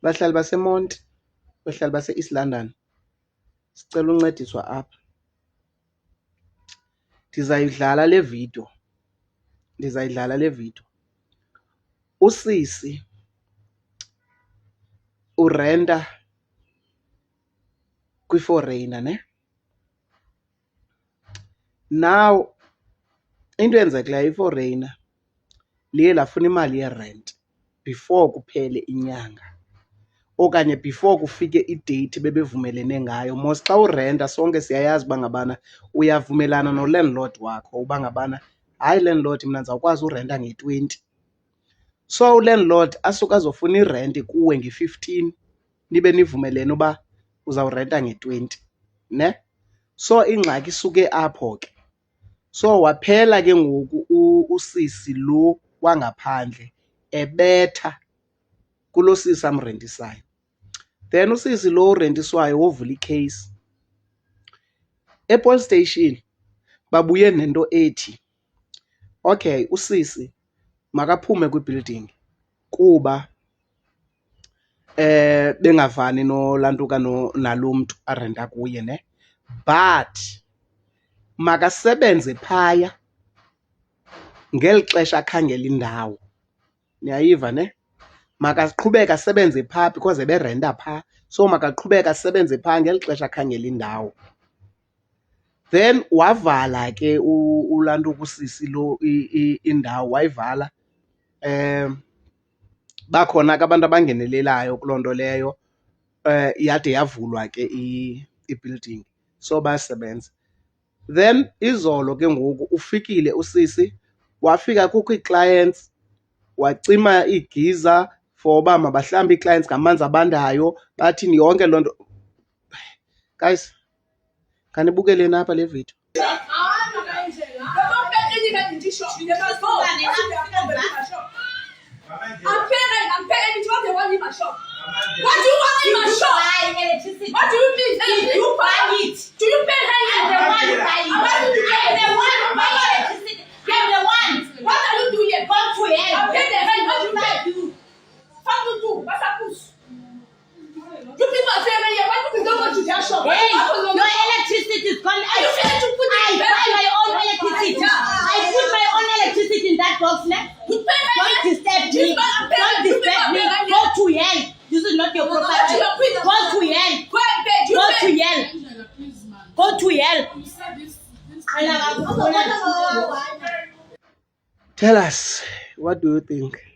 Bahlali baseMonti, bahlali base-East London, sicela uncediswa apha. Ndizayidlala le video. Usisi urenta kwi-foreigner, ne? Now into eyenzekileyo, i-foreigner liye lafuna imali yerent before kuphele inyanga okanye before kufike idate bebevumelene ngayo. Mos xa urenta sonke siyayazi uba ngabana uyavumelana no-landlord wakho uba ngabana hayi landlord, mna ndizawukwazi urenta nge-20. So ulandlord asuke azofuna irenti kuwe nge-15, nibe nivumelene uba uzawurenta nge-20, ne? So ingxaki isuke apho ke. So waphela ke ngoku usisi lo wangaphandle ebetha kulo sisi amrentisayo. Then usisi lo urentiswayo wovula ikheyisi. E-police station babuye nento ethi, okay, usisi makaphume kwi-building kuba bengavani nolantuka nalo mntu arenta kuye, ne? But makasebenze phaya ngeli xesha akhangela indawo. Niyayiva, ne? Makaqhubeke asebenze phaa because eberenta phaa. So makaqhubeke asebenze phaa ngeli xesha akhangela indawo. Then wavala ke ulantuka usisi lo indawo wayivala. Bakhona ke abantu abangenelelayo kuloo nto leyo, yade yavulwa ke i-building, so bayasebenza. Then izolo ke ngoku ufikile usisi, wafika kukho ii-clients, wacima iigiza for uba mabahlambe ii-clients ngamanzi abandayo, bathini yonke loo nto. Guys, khanibukele apha le video. What do you want in my shop? Electricity. What do you mean? Do you buy it? Do you pay her? I'm the one who buy it. I'm the one who buy electricity. I'm the one. What are you doing here? Go to hell. I'm paying the rent. What do you buy? What do you do? What's up? You people are saying, why do you don't go to their shop? Hey, your electricity is gone. Are you trying to put I buy my own electricity. I put my own electricity in that box now. Don't disturb me. Don't disturb me. Go to hell. This is not your property. Go to hell. Go to hell. Go to hell. Tell us, what do you think?